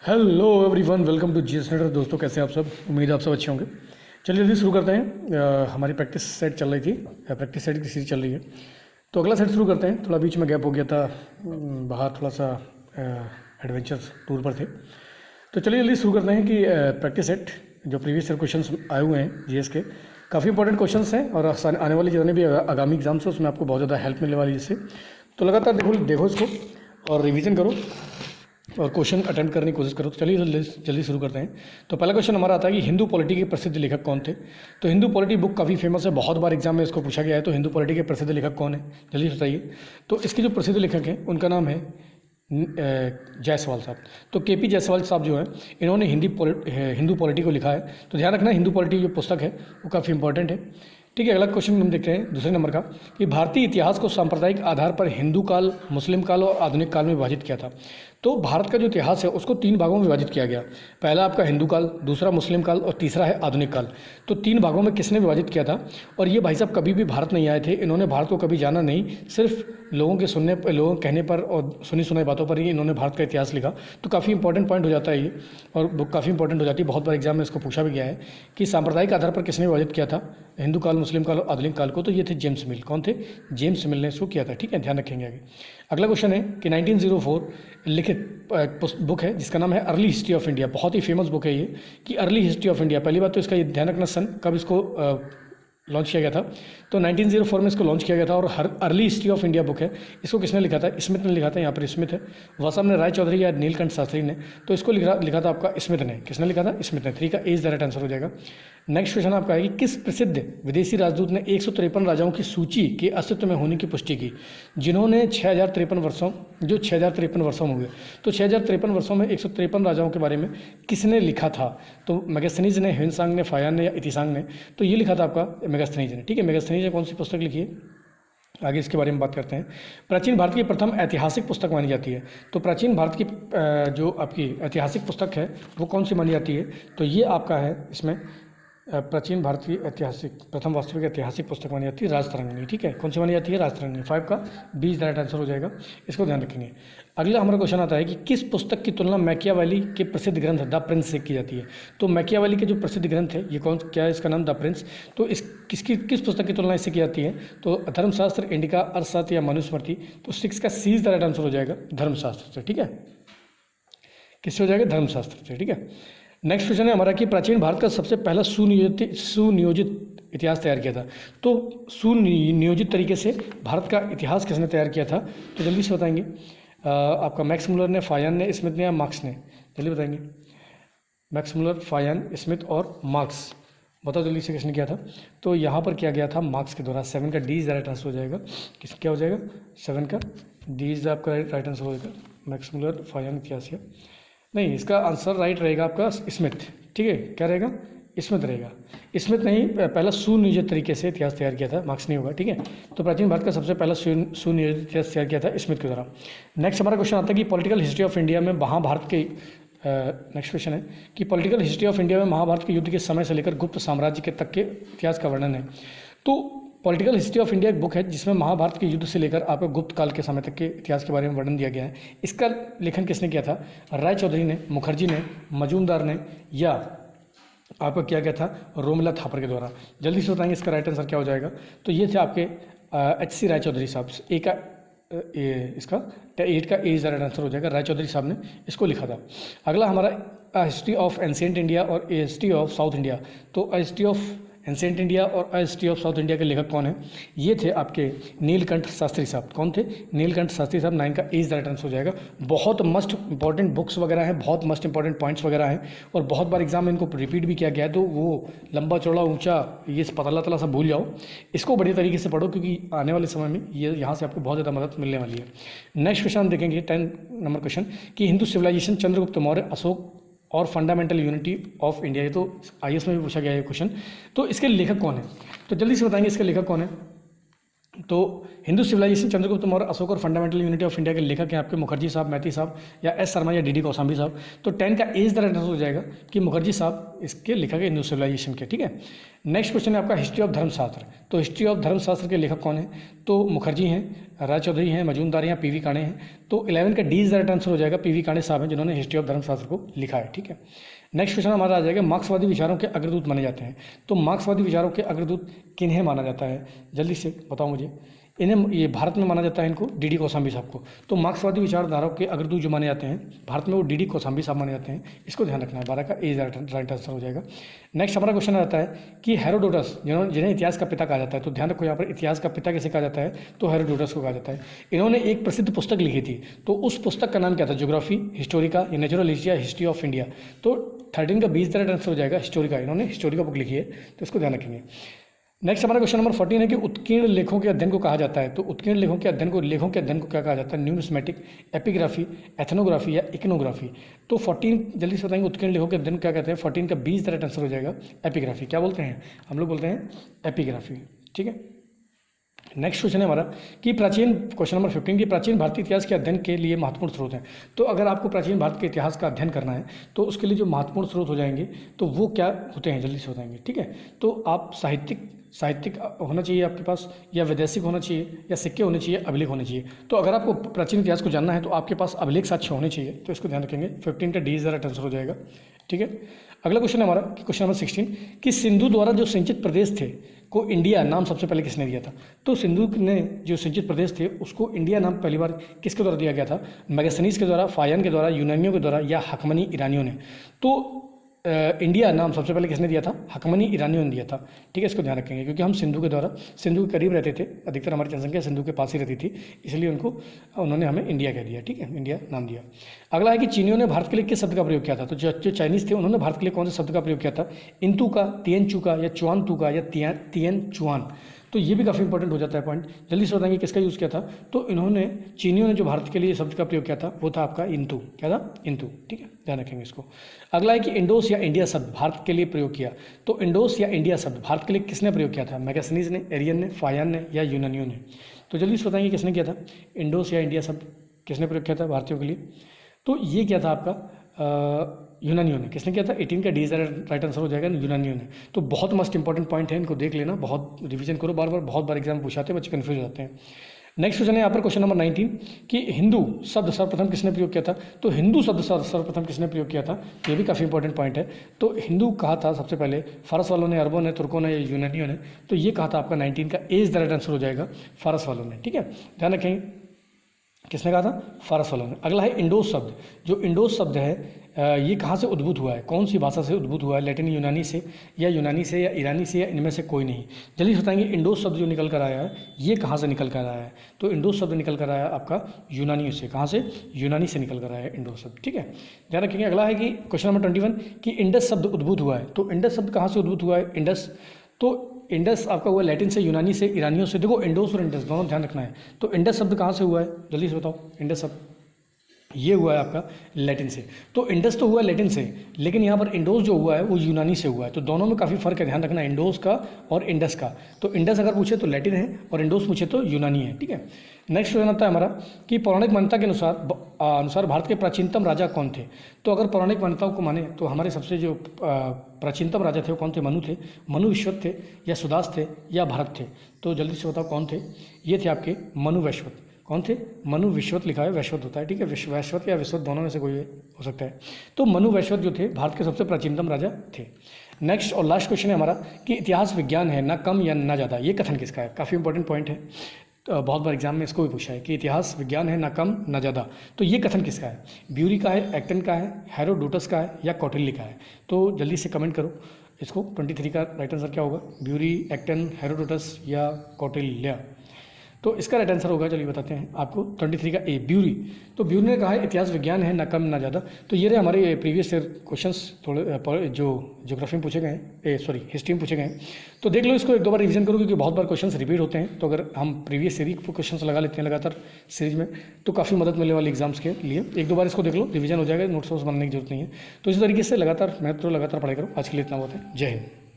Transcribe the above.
Hello everyone, welcome to GS Netter. दोस्तों, कैसे हैं आप सब? उम्मीद है आप सब अच्छे होंगे। चलिए जल्दी शुरू करते हैं। हमारी प्रैक्टिस सेट चल रही थी, प्रैक्टिस सेट की सीरीज चल रही है, तो अगला सेट शुरू करते हैं। थोड़ा बीच में गैप हो गया था, बाहर थोड़ा सा एडवेंचर टूर पर थे। तो चलिए जल्दी शुरू करते हैं कि प्रैक्टिस सेट जो प्रीवियस ईयर क्वेश्चंस आए हुए हैं जीएस के, काफ़ी इंपॉर्टेंट क्वेश्चंस हैं और आने वाले जितने भी आगामी एग्जाम्स हैं उसमें आपको बहुत ज़्यादा हेल्प मिलने वाली है इससे। तो लगातार देखो इसको और रिवीजन करो और क्वेश्चन अटेम्प्ट करने की कोशिश करो। तो चलिए जल्दी शुरू करते हैं। तो पहला क्वेश्चन हमारा आता है कि हिंदू पॉलिटी के प्रसिद्ध लेखक कौन थे। तो हिंदू पॉलिटी बुक काफ़ी फेमस है, बहुत बार एग्जाम में इसको पूछा गया है। तो हिंदू पॉलिटी के प्रसिद्ध लेखक कौन है, जल्दी बताइए। तो इसके जो प्रसिद्ध लेखक हैं उनका नाम है जायसवाल साहब। तो केपी जायसवाल साहब जो हैं इन्होंने हिंदू पॉलिटी को लिखा है। तो ध्यान रखना, हिंदू पॉलिटी जो पुस्तक है वो काफ़ी इंपॉर्टेंट है। ठीक है, अगला क्वेश्चन हम देखते हैं दूसरे नंबर का कि भारतीय इतिहास को सांप्रदायिक आधार पर हिंदू काल, मुस्लिम काल और आधुनिक काल में विभाजित किया था। तो भारत का जो इतिहास है उसको 3 भागों में विभाजित किया गया। पहला आपका हिंदू काल, दूसरा मुस्लिम काल और तीसरा है आधुनिक काल। तो 3 भागों में किसने विभाजित किया था? और ये भाई साहब कभी भी भारत नहीं आए थे, इन्होंने भारत को कभी जाना नहीं, सिर्फ लोगों के कहने पर और सुनी सुनाई बातों पर ही इन्होंने भारत का इतिहास लिखा। तो काफ़ी इंपॉर्टेंट पॉइंट हो जाता है ये, और बुक काफ़ी इंपॉर्टेंट हो जाती है। बहुत बार एग्जाम में इसको पूछा भी गया है कि सांप्रदायिक आधार पर किसने विभाजित किया था हिंदू काल, मुस्लिम काल और आधुनिक काल को। तो ये थे जेम्स मिल। कौन थे? जेम्स मिल ने इसको किया था। ठीक है, ध्यान रखेंगे आगे। अगला क्वेश्चन है कि 1904 लिखित बुक है जिसका नाम है अर्ली हिस्ट्री ऑफ इंडिया। बहुत ही फेमस बुक है ये कि अर्ली हिस्ट्री ऑफ इंडिया। पहली बात तो इसका ये ध्यान रखना सन कब इसको लॉन्च किया गया था। तो 1904 में इसको लॉन्च किया गया था। और early history of India book है, इसको किसने लिखा था? स्मिथ ने लिखा था। यहाँ पर स्मिथ है, वह साहब ने, राय चौधरी या नीलकंठ शास्त्री ने। तो इसको लिखा था आपका स्मिथ ने। किसने लिखा था? स्मिथ ने। 3 का ए इज द राइट आंसर हो जाएगा। नेक्स्ट क्वेश्चन आपका है कि किस प्रसिद्ध विदेशी राजदूत ने 153 राजाओं की सूची के अस्तित्व में होने की पुष्टि की, जिन्होंने 6053 वर्षों में हुए। तो 6053 वर्षों में 153 राजाओं के बारे में किसने लिखा था? तो मेगास्थनीज ने, ह्वेनसांग ने, फायान ने या इतिसांग ने। तो ये लिखा था आपका मेगास्थनीज ने। ठीक है, मेगास्थनीज ने कौन सी पुस्तक लिखी है, आगे इसके बारे में बात करते हैं। प्राचीन भारत की प्रथम ऐतिहासिक पुस्तक मानी जाती है। तो प्राचीन भारत की जो आपकी ऐतिहासिक पुस्तक है वो कौन सी मानी जाती है? तो ये आपका है इसमें प्राचीन भारत की ऐतिहासिक प्रथम वास्तविक ऐतिहासिक पुस्तक मानी जाती है राजतरंगिणी। ठीक है, कौन सी मानी जाती है? राजतरंगिणी। 5 का B is the right answer हो जाएगा, इसको ध्यान रखेंगे। अगला हमारा क्वेश्चन आता है कि किस पुस्तक की तुलना मैकियावेली के प्रसिद्ध ग्रंथ द प्रिंस से की जाती है। तो मैकियावेली के जो प्रसिद्ध ग्रंथ है ये क्या है? इसका नाम द प्रिंस। तो किस पुस्तक की तुलना इससे की जाती है? तो धर्मशास्त्र, इंडिका, अर्थशास्त्र या मनुस्मृति। तो 6 का सी इज द राइट आंसर हो जाएगा, धर्मशास्त्र से। ठीक है, किससे हो जाएगा? धर्मशास्त्र से। ठीक है, नेक्स्ट क्वेश्चन है हमारा कि प्राचीन भारत का सबसे पहला सुनियोजित इतिहास तैयार किया था। तो सुनियोजित तरीके से भारत का इतिहास किसने तैयार किया था? तो जल्दी से बताएंगे। आपका मैक्स मुलर ने, फायन ने, स्मिथ ने या मार्क्स ने? जल्दी बताएंगे। मैक्स मुलर, फायन, स्मिथ और मार्क्स। बताओ जल्दी से किसने किया था? तो यहाँ पर किया गया था मार्क्स के द्वारा। 7 का डी इज राइट आंसर हो जाएगा। क्या हो जाएगा? 7 का डी इज आपका राइट आंसर हो जाएगा। मैक्स मुलर, फायन, इतिहास नहीं, इसका आंसर राइट रहेगा आपका स्मिथ। ठीक है, क्या रहेगा? स्मिथ रहेगा। स्मिथ ने ही पहला सुनियोजित तरीके से इतिहास तैयार किया था, मार्क्स नहीं होगा। ठीक है, तो प्राचीन भारत का सबसे पहला सुनियोजित इतिहास तैयार किया था स्मिथ के द्वारा। नेक्स्ट हमारा क्वेश्चन आता है कि पॉलिटिकल हिस्ट्री ऑफ इंडिया में महाभारत के नेक्स्ट क्वेश्चन है कि पॉलिटिकल हिस्ट्री ऑफ इंडिया में महाभारत के युद्ध के समय से लेकर गुप्त साम्राज्य के तक के इतिहास का वर्णन है। तो पॉलिटिकल हिस्ट्री ऑफ इंडिया एक बुक है जिसमें महाभारत के युद्ध से लेकर आपको गुप्त काल के समय तक के इतिहास के बारे में वर्णन दिया गया है। इसका लेखन किसने किया था? राय चौधरी ने, मुखर्जी ने, मजूमदार ने या आपको किया गया था रोमिला थापर के द्वारा? जल्दी से बताएंगे इसका राइट आंसर क्या हो जाएगा। तो ये थे आपके HC राय चौधरी साहब। इसका 8 का ए इज द राइट आंसर हो जाएगा। राय चौधरी साहब ने इसको लिखा था। अगला हमारा हिस्ट्री ऑफ एंशिएंट इंडिया और हिस्ट्री ऑफ साउथ इंडिया। तो हिस्ट्री ऑफ एंशिएंट इंडिया और हिस्ट्री ऑफ साउथ इंडिया के लेखक कौन है? ये थे आपके नीलकंठ शास्त्री साहब। कौन थे? नीलकंठ शास्त्री साहब। 9 का ए इज द राइट आंसर हो जाएगा। बहुत मस्ट इंपॉर्टेंट बुक्स वगैरह हैं, बहुत मस्ट इंपॉर्टेंट पॉइंट्स वगैरह हैं और बहुत बार एग्जाम में इनको रिपीट भी किया गया है। तो वो लंबा चौड़ा ऊंचा ये पतला तला सब भूल जाओ, इसको बढ़िया तरीके से पढ़ो क्योंकि आने वाले समय में ये यहाँ से आपको बहुत ज़्यादा मदद मिलने वाली है। नेक्स्ट क्वेश्चन हम देखेंगे 10 नंबर क्वेश्चन कि हिंदू सिविलाइजेशन चंद्रगुप्त मौर्य, अशोक और फंडामेंटल यूनिटी ऑफ इंडिया। ये तो IAS में भी पूछा गया है क्वेश्चन। तो इसके लेखक कौन है? तो जल्दी से बताएंगे इसके लेखक कौन है। तो हिंदू सिविलाइजेशन चंद्रगुप्त मौर्य, अशोक और फंडामेंटल यूनिटी ऑफ इंडिया के लेखक हैं आपके मुखर्जी साहब, मैती साहब या S शर्मा या DD कौशाम्बी साहब। तो 10 का ए इज द राइट आंसर हो जाएगा कि मुखर्जी साहब इसके लेखक है हिंदू सिविलाइजेशन के। ठीक है, नेक्स्ट क्वेश्चन है आपका हिस्ट्री ऑफ धर्मशास्त्र। तो हिस्ट्री ऑफ धर्मशास्त्र के लेखक कौन है? तो मुखर्जी हैं, राय चौधरी हैं, मजूमदार हैं, पीवी काणे हैं। तो 11 का डी राइट आंसर हो जाएगा, पीवी काणे साहब हैं जिन्होंने हिस्ट्री ऑफ धर्मशास्त्र को लिखा है। ठीक है, नेक्स्ट क्वेश्चन हमारा आ जाएगा, मार्क्सवादी विचारों के अग्रदूत माने जाते हैं। तो मार्क्सवादी विचारों के अग्रदूत किन्हें माना जाता है? जल्दी से बताओ मुझे। इन्हें ये भारत में माना जाता है इनको डी कोसाम्बी साहब को। तो मार्क्सवादी विचारधाराओं के अग्रदूत जो माने जाते हैं भारत में वो डी कोसाम्बी साहब माने जाते हैं। इसको ध्यान रखना है, 12 का ए राइट आंसर हो जाएगा। नेक्स्ट हमारा क्वेश्चन आता है कि हेरोडोटस जिन्हें इतिहास का पिता कहा जाता है। तो ध्यान रखो यहाँ पर इतिहास का पिता किसे कहा जाता है? तो हेरोडोटस को कहा जाता है। इन्होंने एक प्रसिद्ध पुस्तक लिखी थी, तो उस पुस्तक का नाम क्या था? ज्योग्राफी हिस्टोरिका या नेचुरल हिस्ट्री या हिस्ट्री ऑफ इंडिया। तो 13 का 20 राइट आंसर हो जाएगा हिस्टोरिका। इन्होंने हिस्टोरिका बुक लिखी है, तो इसको ध्यान रखेंगे। नेक्स्ट हमारा क्वेश्चन नंबर 14 है कि उत्कीर्ण लेखों के अध्ययन को कहा जाता है। तो उत्कीर्ण लेखों के अध्ययन को क्या कहा जाता है? न्यूमिस्मेटिक, एपिग्राफी, एथनोग्राफी या इकोनोग्राफी। तो 14 जल्दी से बताएंगे उत्कीर्ण लेखों के अध्ययन को क्या कहते हैं? 14 का 20 राइट आंसर हो जाएगा एपिग्राफी। क्या बोलते हैं हम लोग? बोलते हैं एपिग्राफी। ठीक है, नेक्स्ट क्वेश्चन है हमारा कि प्राचीन क्वेश्चन नंबर 15 की प्राचीन भारतीय इतिहास के अध्ययन के लिए महत्वपूर्ण स्रोत हैं। तो अगर आपको प्राचीन भारत के इतिहास का अध्ययन करना है तो उसके लिए जो महत्वपूर्ण स्रोत हो जाएंगे तो वो क्या होते हैं? जल्दी से बताएंगे। ठीक है, तो आप साहित्यिक होना चाहिए आपके पास, या वैदेशिक होना चाहिए, या सिक्के होने चाहिए, अभिलेख होने चाहिए। तो अगर आपको प्राचीन इतिहास को जानना है तो आपके पास अभिलेख साक्ष्य होने चाहिए, तो इसको ध्यान रखेंगे। 15 का डी राइट आंसर हो जाएगा। ठीक है, अगला क्वेश्चन है हमारा क्वेश्चन नंबर 16 कि सिंधु द्वारा जो सिंचित प्रदेश थे को इंडिया नाम सबसे पहले किसने दिया था? तो सिंधु ने जो सिंचित प्रदेश थे उसको इंडिया नाम पहली बार किसके द्वारा दिया गया था? मैगस्थनीज के द्वारा, फायन के द्वारा, यूनानियों के द्वारा या हकमनी ईरानियों ने? तो इंडिया नाम सबसे पहले किसने दिया था? हकमनी ईरानियों ने दिया था। ठीक है, इसको ध्यान रखेंगे क्योंकि हम सिंधु के करीब रहते थे, अधिकतर हमारी जनसंख्या सिंधु के पास ही रहती थी, इसलिए उन्होंने हमें इंडिया कह दिया। ठीक है, इंडिया नाम दिया। अगला है कि चीनियों ने भारत के लिए किस शब्द का प्रयोग किया था? तो जो चाइनीज थे उन्होंने भारत के लिए कौन से शब्द का प्रयोग किया था? इंतु का, तियनचू का, या चुआनतू का, या तियन चुआन। तो ये भी काफ़ी इंपॉर्टेंट हो जाता है पॉइंट। जल्दी से बताएंगे किसका यूज़ किया था? तो चीनियों ने जो भारत के लिए शब्द का प्रयोग किया था वो था आपका इंतु। क्या था? इंतु। ठीक है, ध्यान रखेंगे इसको। अगला है कि इंडोस या इंडिया शब्द भारत के लिए प्रयोग किया। तो इंडोस या इंडिया शब्द भारत के लिए किसने प्रयोग किया था? मैगस्थनीज ने, एरियन ने, फायन ने, या यूनानियों ने? तो जल्दी से बताएंगे किसने किया था? इंडोस या इंडिया शब्द किसने प्रयोग किया था भारतीयों के लिए? तो ये क्या था आपका? यूनानियों ने। किसने किया था? 18 का डी राइट आंसर हो जाएगा यूनानियों ने। तो बहुत मस्ट इंपॉर्टेंट पॉइंट है, इनको देख लेना, बहुत रिवीजन करो, बहुत बार एग्जाम पूछाते हैं, बच्चे कन्फ्यूज हो जाते हैं। नेक्स्ट क्वेश्चन है यहाँ पर क्वेश्चन नंबर 19 कि हिंदू शब्द सर्वप्रथम किसने प्रयोग किया था? तो हिंदू शब्द सर्वप्रथम किसने प्रयोग किया था? ये भी काफ़ी इंपॉर्टेंट पॉइंट है। तो हिंदू कहा था सबसे पहले फारस वालों ने, अरबों ने, तुर्कों ने, यूनानियों ने। तो ये कहा था आपका 19 का एज राइट आंसर हो जाएगा फारस वालों ने। ठीक है, ध्यान रखेंगे किसने कहा था? फारस वालों ने। अगला है इंडोस शब्द। जो इंडोस शब्द है ये कहाँ से उद्भूत हुआ है? कौन सी भाषा से उद्भूत हुआ है? लैटिन यूनानी से, या ईरानी से, या इनमें से कोई नहीं? जल्दी से बताएंगे इंडोस शब्द जो निकल कर आया है ये कहाँ से निकल कर आया है? तो इंडोस शब्द निकल कर आया आपका यूनानियों से। कहाँ से? यूनानी से निकल कर आया है इंडोस शब्द। ठीक है, ध्यान रखेंगे। अगला है कि क्वेश्चन नंबर 21 कि इंडस शब्द उद्भूत हुआ है। तो इंडस शब्द कहाँ से उद्भूत हुआ है? इंडस, तो इंडस आपका हुआ लैटिन से, यूनानी से, ईरानियों से। देखो इंडोस और इंडस दोनों ध्यान रखना है। तो इंडस शब्द कहाँ से हुआ है? जल्दी से बताओ। इंडस शब्द ये हुआ है आपका लैटिन से। तो इंडस तो हुआ लैटिन से, लेकिन यहाँ पर इंडोस जो हुआ है वो यूनानी से हुआ है। तो दोनों में काफ़ी फर्क है, ध्यान रखना इंडोस का और इंडस का। तो इंडस अगर पूछे तो लैटिन है और इंडोस पूछे तो यूनानी है। ठीक है, नेक्स्ट क्वेश्चन आता है हमारा कि पौराणिक मान्यता के अनुसार भारत के प्राचीनतम राजा कौन थे? तो अगर पौराणिक मान्यताओं को माने तो हमारे सबसे जो प्राचीनतम राजा थे वो कौन थे? मनु थे, मनु विश्वत थे, या सुदास थे, या भरत थे? तो जल्दी से बताओ कौन थे? ये थे आपके मनु वैश्वत। कौन थे? मनु विश्वत लिखा है, वैश्वत होता है। ठीक है, वैश्वत या विश्वत दोनों में से कोई हो सकता है। तो मनु वैश्वत जो थे भारत के सबसे प्राचीनतम राजा थे। नेक्स्ट और लास्ट क्वेश्चन है हमारा कि इतिहास विज्ञान है, ना कम या ना ज़्यादा। ये कथन किसका है? काफ़ी इंपॉर्टेंट पॉइंट है, तो बहुत बार एग्जाम में इसको भी पूछा है कि इतिहास विज्ञान है, ना कम ना ज़्यादा। तो ये कथन किसका है? ब्यूरी का है, एक्टन का है, हेरोडोटस का है, या कौटिल्य का है? तो जल्दी से कमेंट करो इसको। 23 का राइट आंसर क्या होगा? ब्यूरी, एक्टन, हेरोडोटस या कौटिल्य? तो इसका राइट आंसर होगा, चलिए बताते हैं आपको, 23 का ए, ब्यूरी। तो ब्यूरी ने कहा है इतिहास विज्ञान है, ना कम ना ज़्यादा। तो ये रहे हमारे प्रीवियस ईयर क्वेश्चंस, थोड़े जो ज्योग्राफी में पूछे गए हैं, हिस्ट्री में पूछे गए हैं। तो देख लो इसको, एक दो बार रिवीजन करो क्योंकि बहुत बार क्वेश्चंस रिपीट होते हैं। तो अगर हम प्रीवियस सीरीज क्वेश्चंस लगा लेते हैं लगातार सीरीज में तो काफ़ी मदद मिलने वाली एग्जाम्स के लिए। एक दो बार इसको देख लो, रिवीजन हो जाएगा, नोट्स वोट्स बनाने की जरूरत नहीं है। तो इसी तरीके से लगातार पढ़ाई करो। आज के लिए इतना बहुत है। जय हिंद।